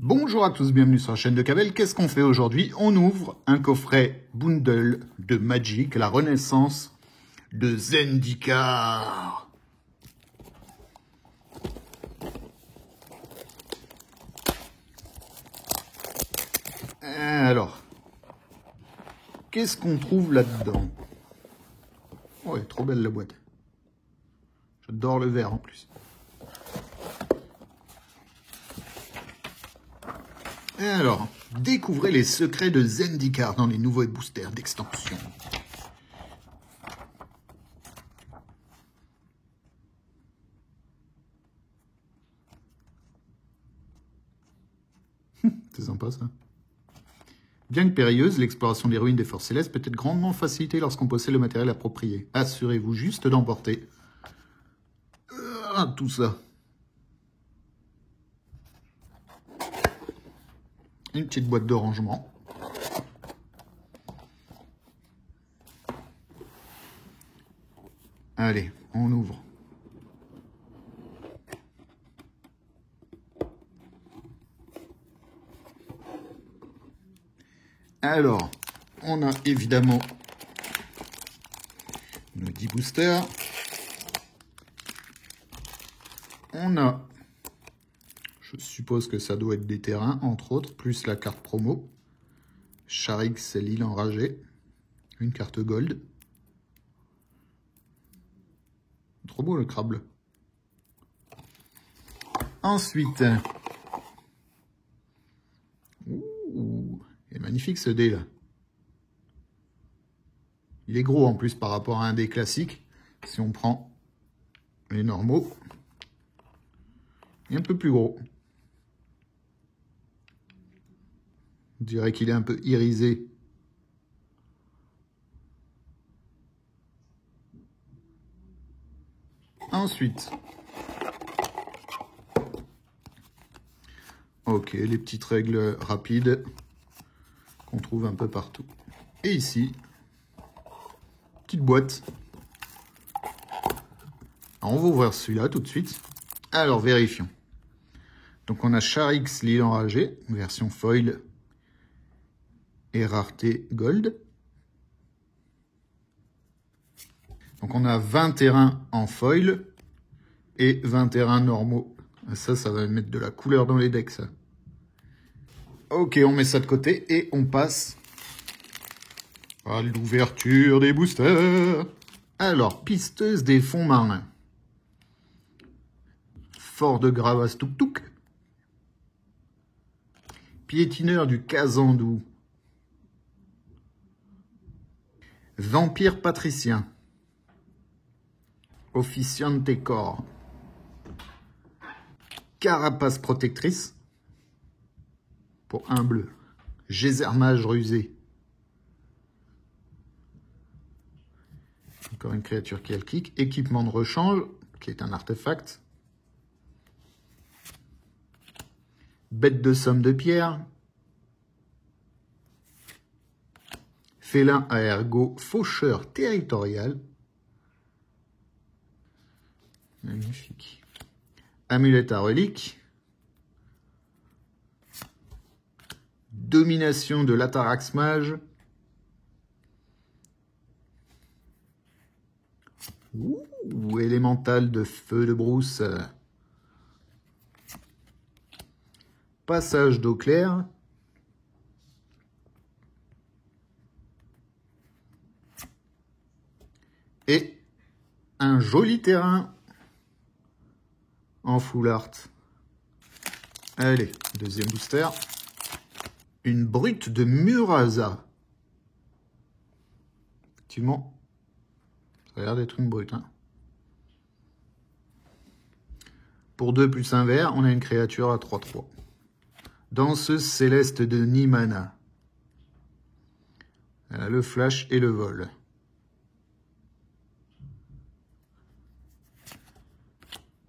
Bonjour à tous, bienvenue sur la chaîne de Cabel. Qu'est-ce qu'on fait aujourd'hui? On ouvre un coffret bundle de Magic, la renaissance de Zendikar. Alors, qu'est-ce qu'on trouve là-dedans? Oh, elle est trop belle la boîte. J'adore le vert en plus. Alors, découvrez les secrets de Zendikar dans les nouveaux boosters d'extension. C'est sympa ça. Bien que périlleuse, l'exploration des ruines des forces célestes peut être grandement facilitée lorsqu'on possède le matériel approprié. Assurez-vous juste d'emporter tout ça. Une petite boîte de rangement. Allez, on ouvre. Alors, on a évidemment nos 10 boosters. On a, je suppose que ça doit être des terrains, entre autres, plus la carte promo. Sharix, c'est l'île enragée. Une carte gold. Trop beau le crabe. Ensuite, ouh, il est magnifique ce dé là. Il est gros en plus par rapport à un dé classique. Si on prend les normaux, il est un peu plus gros. On dirait qu'il est un peu irisé. Ensuite, ok, les petites règles rapides qu'on trouve un peu partout. Et ici, petite boîte. Alors, on va ouvrir celui-là tout de suite. Alors, vérifions. Donc, on a Sharix, l'île enragée, version foil et rareté gold. Donc, on a 20 terrains en foil et 20 terrains normaux. Ça va mettre de la couleur dans les decks, ça. Ok, on met ça de côté et on passe à l'ouverture des boosters. Alors, pisteuse des fonds marins. Fort de Gravas Tuk Tuk. Piétineur du Kazandou. Vampire patricien. Officiante corps. Carapace protectrice. Pour un bleu. Gézermage rusé. Encore une créature qui a le clic. Équipement de rechange, qui est un artefact. Bête de somme de pierre. Félin à ergot, faucheur territorial. Magnifique. Amulette à relique. Domination de l'Atarax mage. Ouh, élémental de feu de brousse. Passage d'eau claire. Et un joli terrain en full art. Allez, deuxième booster. Une brute de Murasa. Effectivement, ça a l'air d'être une brute. Hein. Pour 2 plus 1 vert, on a une créature à 3/3. Danseuse céleste de Nimana. Elle a le flash et le vol.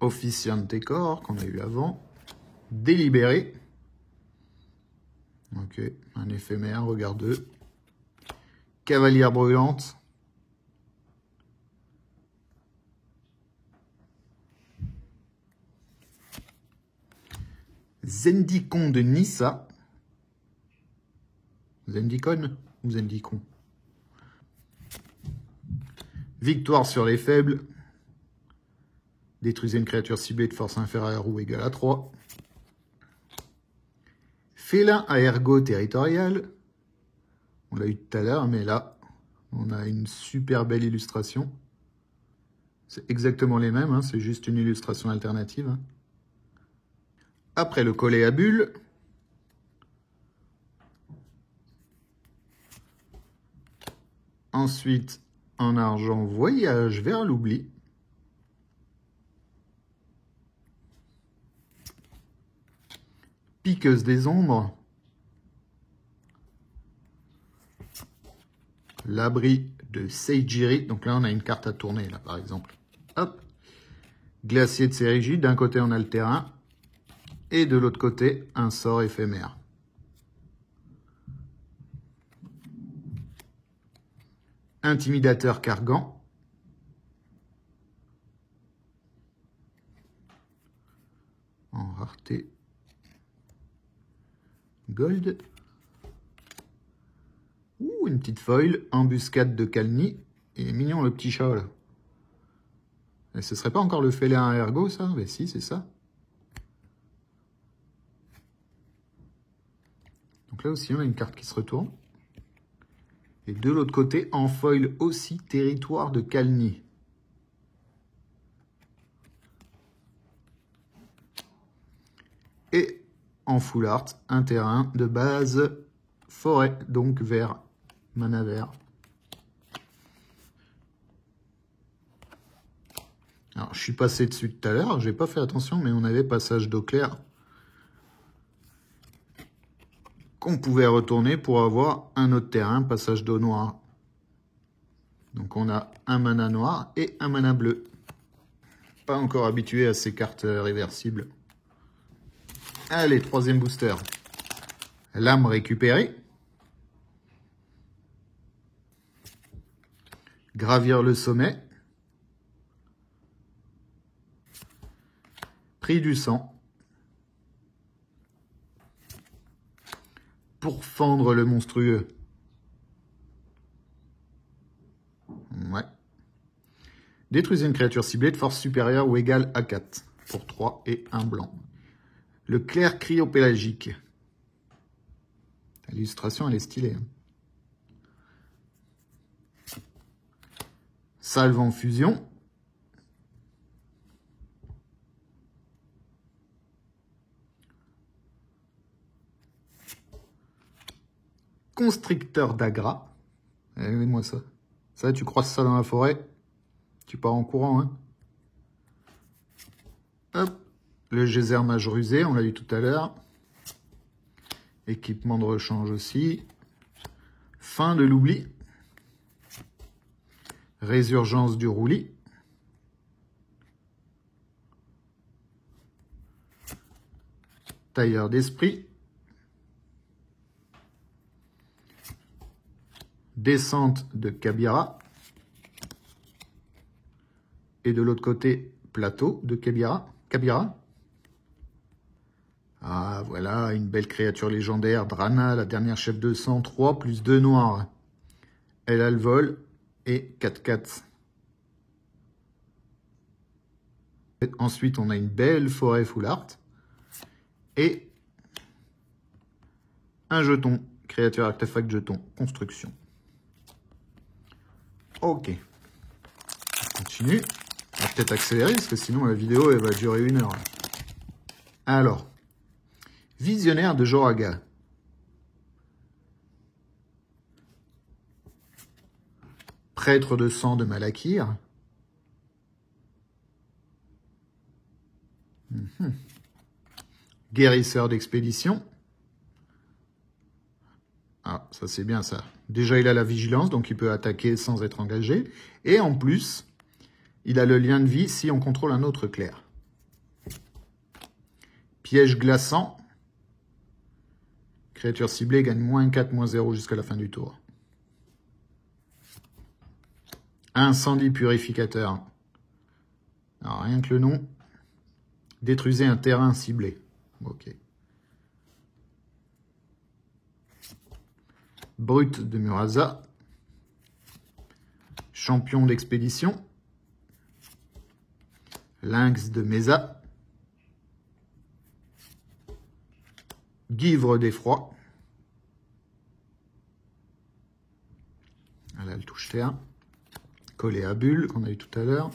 Officiante corps, qu'on a eu avant. Délibéré. Ok, un éphémère, regarde 2. Cavalière brûlante. Zendikon de Nissa. Zendikon ou Zendikon? Victoire sur les faibles. Détruisez une créature ciblée de force inférieure ou égale à 3. Félin à ergot territorial. On l'a eu tout à l'heure, mais là, on a une super belle illustration. C'est exactement les mêmes, hein, c'est juste une illustration alternative. Hein. Après le collet à bulles. Ensuite, en argent, voyage vers l'oubli. Piqueuse des ombres. L'abri de Seijiri. Donc là, on a une carte à tourner, là, par exemple. Hop. Glacier de Sérigi. D'un côté, on a le terrain. Et de l'autre côté, un sort éphémère. Intimidateur Cargan. En rareté. Gold. Ouh, une petite foil. Embuscade de Kalni. Et mignon le petit chat là. Et ce serait pas encore le félin à ergot ça? Mais si, c'est ça. Donc là aussi, on a une carte qui se retourne. Et de l'autre côté, en foil aussi, territoire de Kalni. Et en full art, un terrain de base forêt, donc vert, mana vert. Alors, je suis passé dessus tout à l'heure, j'ai pas fait attention, mais on avait passage d'eau claire qu'on pouvait retourner pour avoir un autre terrain, passage d'eau noire. Donc on a un mana noir et un mana bleu. Pas encore habitué à ces cartes réversibles. Allez, troisième booster. Lame récupérée. Gravir le sommet. Prix du sang. Pour fendre le monstrueux. Ouais. Détruisez une créature ciblée de force supérieure ou égale à 4. Pour 3 et 1 blanc. Le clair cryopélagique. L'illustration, elle est stylée. Hein. Salve en fusion. Constricteur d'Agra. Regardez-moi ça. Ça, tu croises ça dans la forêt, tu pars en courant. Hein. Hop. Le geyser mage rusé, on l'a eu tout à l'heure. Équipement de rechange aussi. Fin de l'oubli. Résurgence du roulis. Tailleur d'esprit. Descente de Kabira. Et de l'autre côté, plateau de Kabira. Ah, voilà, une belle créature légendaire. Drana, la dernière chef de sang. 3 plus 2 noirs. Elle a le vol. Et 4/4. Ensuite, on a une belle forêt full art. Et un jeton. Créature artefact jeton. Construction. Ok. On continue. On va peut-être accélérer parce que sinon la vidéo elle va durer 1 heure. Alors. Visionnaire de Joraga. Prêtre de sang de Malakir. Guérisseur d'expédition. Ah, ça c'est bien ça. Déjà, il a la vigilance, donc il peut attaquer sans être engagé. Et en plus, il a le lien de vie si on contrôle un autre clerc. Piège glaçant. Créature ciblée gagne -4, -0 jusqu'à la fin du tour. Incendie purificateur. Alors, rien que le nom. Détruisez un terrain ciblé. Ok. Brut de Murasa. Champion d'expédition. Lynx de Mesa. Guivre d'effroi. Là, le touche-terre. Collé à bulle, qu'on a eu tout à l'heure.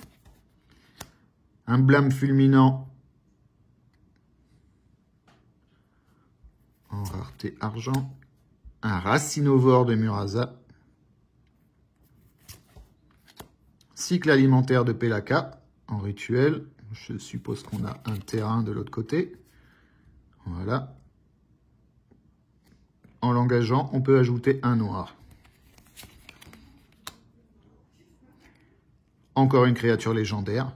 Un blâme fulminant. En rareté argent. Un racinovore de Murasa. Cycle alimentaire de Pelaka. En rituel. Je suppose qu'on a un terrain de l'autre côté. Voilà. En l'engageant, on peut ajouter un noir. Encore une créature légendaire.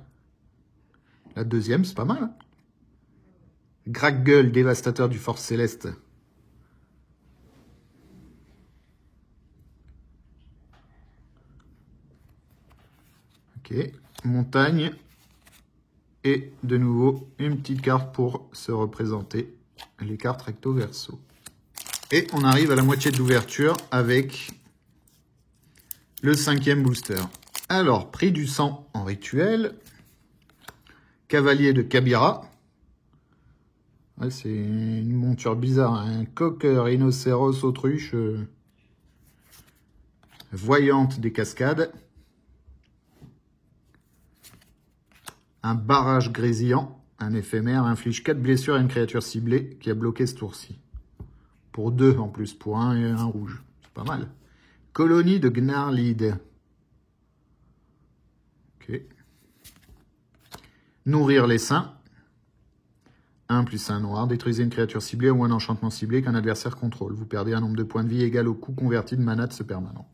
La deuxième, c'est pas mal. Hein, Graggueul, dévastateur du Force Céleste. Ok. Montagne. Et de nouveau, une petite carte pour se représenter les cartes recto verso. Et on arrive à la moitié de l'ouverture avec le 5e booster. Alors, prix du sang en rituel. Cavalier de Kabira. Ouais, c'est une monture bizarre. Un coq, rhinocéros, autruche. Voyante des cascades. Un barrage grésillant. Un éphémère inflige 4 blessures à une créature ciblée qui a bloqué ce tour-ci. Pour 2 en plus, pour 1 et 1 rouge. C'est pas mal. Colonie de Gnarlid. Ok. Nourrir les saints. 1 plus 1 noir. Détruisez une créature ciblée ou un enchantement ciblé qu'un adversaire contrôle. Vous perdez un nombre de points de vie égal au coût converti de mana de ce permanent.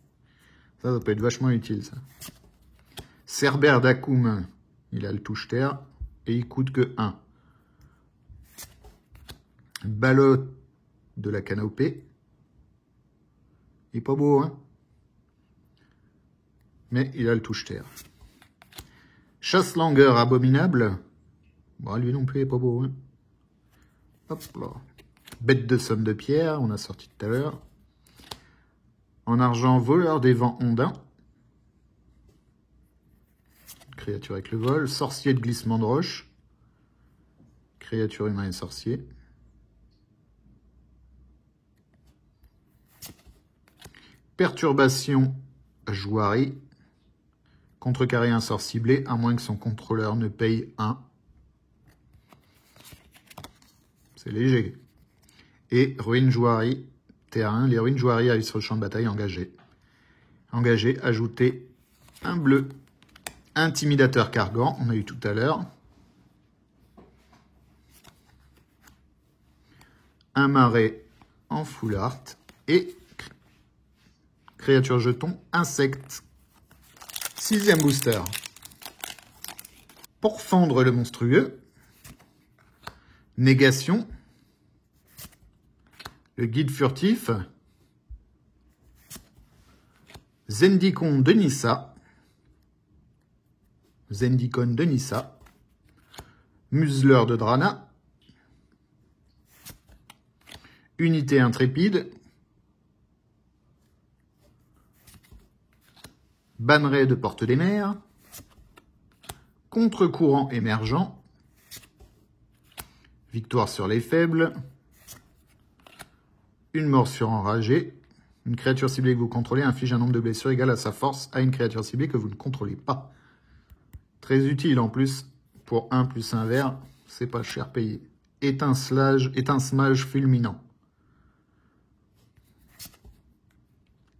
Ça peut être vachement utile, ça. Cerbère d'Akoum. Il a le touche-terre et il coûte que 1. Ballot de la canopée. Il est pas beau, hein? Mais il a le touche-terre. Chasse-langueur abominable. Bon, lui non plus, il est pas beau, hein? Hop là. Bête de somme de pierre, on a sorti tout à l'heure. En argent, voleur des vents ondins. Créature avec le vol. Sorcier de glissement de roche. Créature humain et sorcier. Perturbation, jouari. Contrecarrer un sort ciblé, à moins que son contrôleur ne paye 1. C'est léger. Et ruine jouari, terrain. Les ruines jouari arrivent sur le champ de bataille engagé. Engagé, ajouter un bleu. Intimidateur cargan, on a eu tout à l'heure. Un marais en full art. Et créature jeton, insecte. 6e booster. Pour fendre le monstrueux. Négation. Le guide furtif. Zendikon de Nissa. Zendikon de Nissa. Museleur de Drana. Unité intrépide. Banneret de Porte des Mers. Contre-courant émergent. Victoire sur les faibles. Une morsure enragée. Une créature ciblée que vous contrôlez inflige un nombre de blessures égal à sa force à une créature ciblée que vous ne contrôlez pas. Très utile en plus. Pour 1 plus 1 vert, c'est pas cher payé. Étincelage fulminant.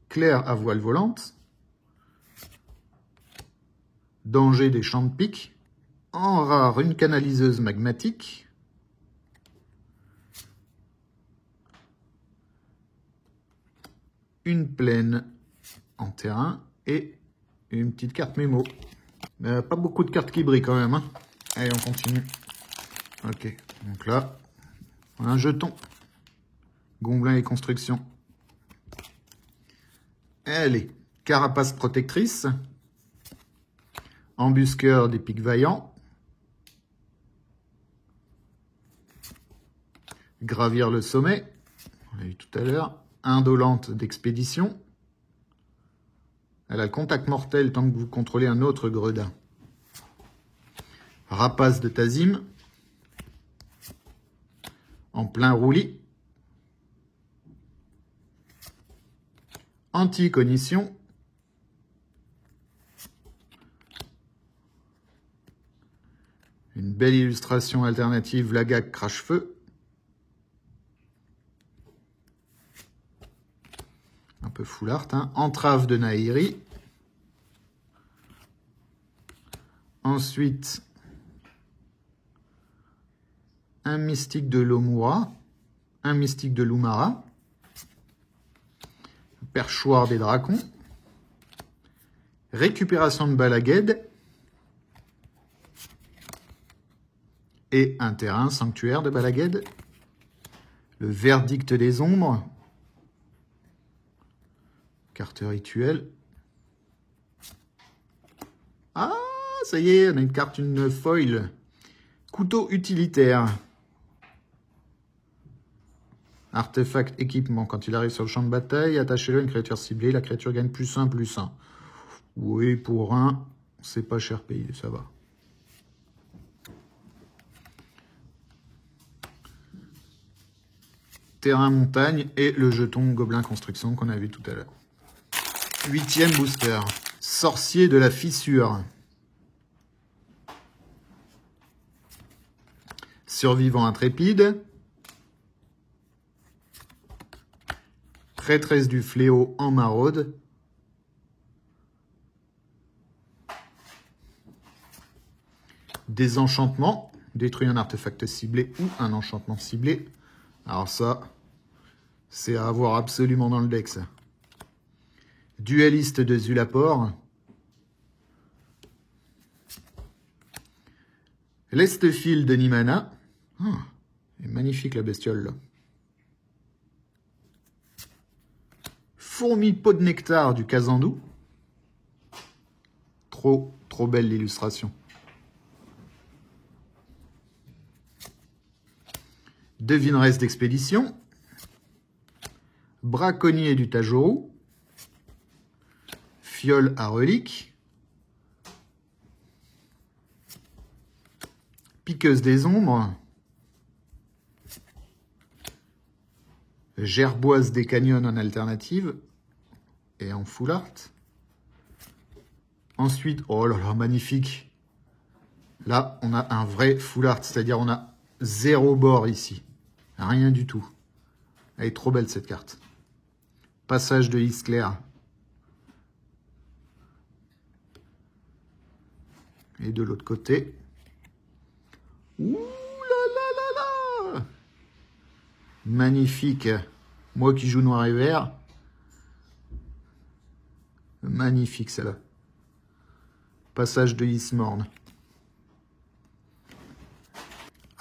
Clair à voile volante. Danger des champs de pique. En rare, une canaliseuse magmatique. Une plaine en terrain et une petite carte mémo. Pas beaucoup de cartes qui brillent quand même. Hein. Allez, on continue. Ok, donc là, on a un jeton. Gobelin et construction. Allez, carapace protectrice. Embusqueur des pics vaillants. Gravir le sommet. On l'a vu tout à l'heure. indolente d'expédition. Elle a le contact mortel tant que vous contrôlez un autre gredin. Rapace de Tazim. En plein roulis. Anti-cognition. Une belle illustration alternative, Lagak crache-feu. Un peu full art, hein. Entrave de Nahiri. Ensuite, un mystique de Lomura, un mystique de Lumara, perchoir des dracons, récupération de Balaged et un terrain sanctuaire de Balaged, le verdict des ombres, carte rituelle. Ah, ça y est, on a une carte, une foil. Couteau utilitaire. Artefact équipement. Quand il arrive sur le champ de bataille, attachez-le à une créature ciblée. La créature gagne +1/+1. Oui, pour 1, c'est pas cher payé, ça va. Terrain montagne et le jeton gobelin construction qu'on a vu tout à l'heure. 8e booster. Sorcier de la fissure. Survivant intrépide. Prêtresse du fléau en maraude. Désenchantement. Détruit un artefact ciblé ou un enchantement ciblé. Alors ça, c'est à avoir absolument dans le deck, ça. Dueliste de Zulapor. Lestefil de Nimana. Oh, elle est magnifique la bestiole là. Fourmi pot de nectar du Kazandou. Trop belle l'illustration. Devineresse d'expédition. Braconnier du Tajourou. Fiole à relique. Piqueuse des ombres. Gerboise des canyons en alternative. Et en full art. Ensuite, oh là là, magnifique. Là, on a un vrai full art, c'est-à-dire on a 0 bord ici. Rien du tout. Elle est trop belle cette carte. Passage de Isclair. Et de l'autre côté. Ouh là là là là! Magnifique. Moi qui joue noir et vert. Magnifique celle-là. Passage de Ismorn.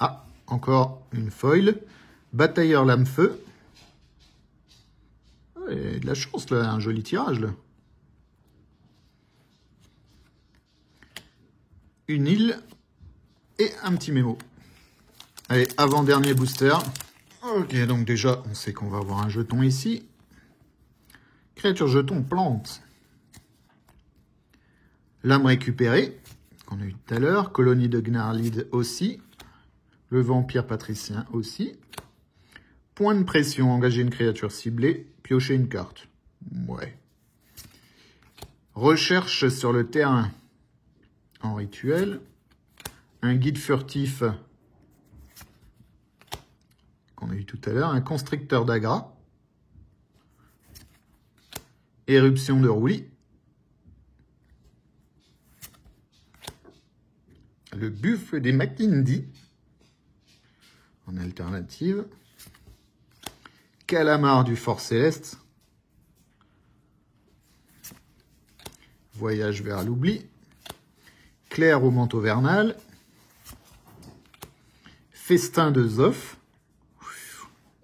Ah, encore une foil. Batailleur lame-feu. Ah, il y a de la chance là, un joli tirage là. Une île et un petit mémo. Allez, avant-dernier booster. Ok, donc déjà, on sait qu'on va avoir un jeton ici. Créature jeton plante. Lame récupérée, qu'on a eu tout à l'heure. Colonie de Gnarlid aussi. Le vampire patricien aussi. Point de pression, engager une créature ciblée. Piocher une carte. Ouais. Recherche sur le terrain. En rituel. Un guide furtif. Qu'on a eu tout à l'heure. Un constricteur d'agra. Éruption de roulis. Le buffle des Makindi. En alternative. Calamar du Fort Céleste. Voyage vers l'oubli. Clair au manteau vernal. Festin de Zoff.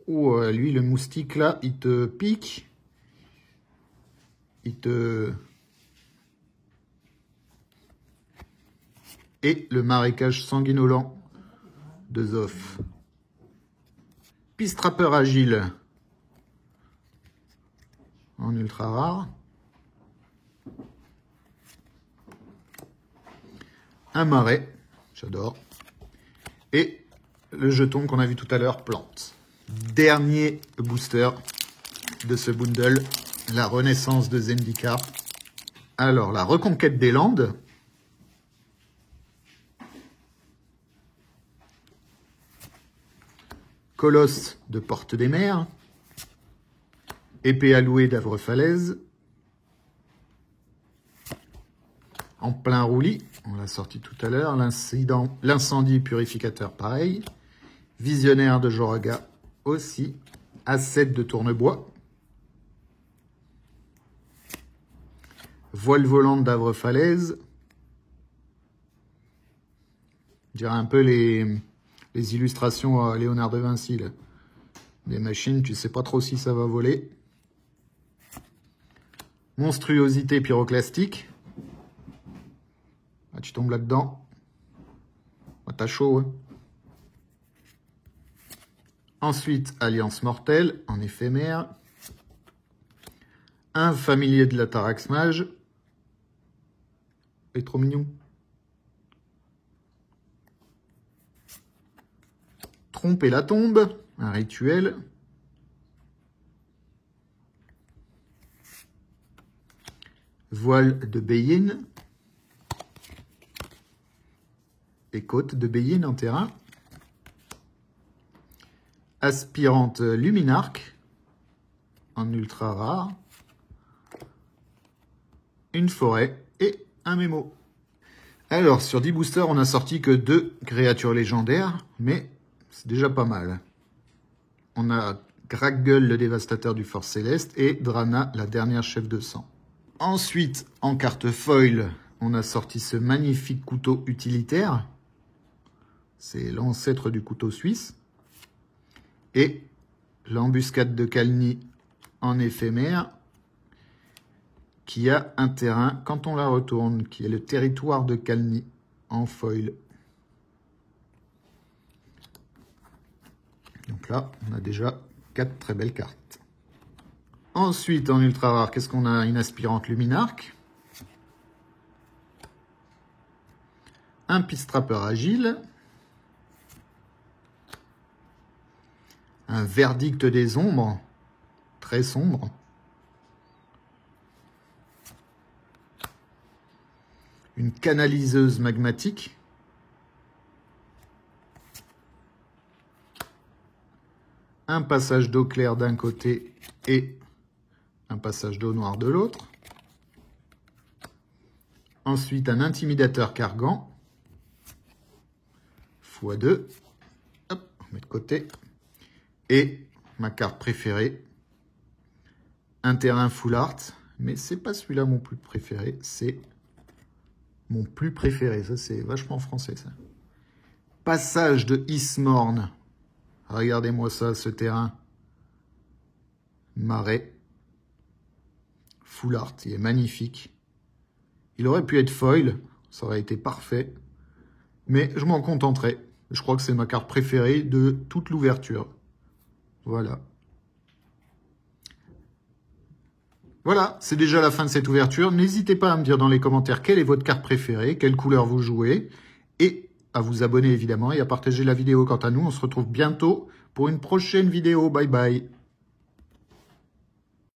Oh, lui, le moustique, là, il te pique. Il te... Et le marécage sanguinolent de Zoff. Pistrappeur agile. en ultra rare. Un marais, j'adore. Et le jeton qu'on a vu tout à l'heure, plante. Dernier booster de ce bundle, la renaissance de Zendikar. Alors, la reconquête des Landes. Colosse de Porte des Mers. Épée allouée d'Avre-Falaise. En plein roulis, on l'a sorti tout à l'heure. L'incendie purificateur, pareil. Visionnaire de Joraga aussi. A7 de Tournebois. Voile volante d'Avre-Falaise. Je dirais un peu les illustrations à Léonard de Vinci. Là. Des machines, tu sais pas trop si ça va voler. Monstruosité pyroclastique. Ah, tu tombes là-dedans. Ah, t'as chaud, hein. Ensuite, Alliance Mortelle, en éphémère. Un familier de la Tarax Mage. Il est trop mignon. Tromper la tombe, un rituel. Voile de Beyin. Et côte de Beyin en terrain. Aspirante Luminarque, en ultra rare. Une forêt et un mémo. Alors, sur 10 boosters, on n'a sorti que 2 créatures légendaires, mais c'est déjà pas mal. On a Graggel, le dévastateur du Force Céleste, et Drana, la dernière chef de sang. Ensuite, en carte foil, on a sorti ce magnifique couteau utilitaire. C'est l'ancêtre du couteau suisse. Et l'embuscade de Khalni en éphémère, qui a un terrain, quand on la retourne, qui est le territoire de Khalni en foil. Donc là, on a déjà 4 très belles cartes. Ensuite, en ultra rare, qu'est-ce qu'on a? Une aspirante Luminarque. Un Pistrappeur agile. Un verdict des ombres, très sombre. Une canaliseuse magmatique. Un passage d'eau claire d'un côté et un passage d'eau noire de l'autre. Ensuite, un intimidateur cargan. x2. Hop, on met de côté. Et ma carte préférée, un terrain full art, mais c'est pas celui-là mon plus préféré, c'est mon plus préféré. Ça, c'est vachement français, ça. Passage de Ismorn. Regardez-moi ça, ce terrain. Marais. Full art, il est magnifique. Il aurait pu être foil, ça aurait été parfait, mais je m'en contenterai. Je crois que c'est ma carte préférée de toute l'ouverture. Voilà. Voilà, c'est déjà la fin de cette ouverture. N'hésitez pas à me dire dans les commentaires quelle est votre carte préférée, quelle couleur vous jouez, et à vous abonner évidemment et à partager la vidéo. Quant à nous, on se retrouve bientôt pour une prochaine vidéo. Bye bye.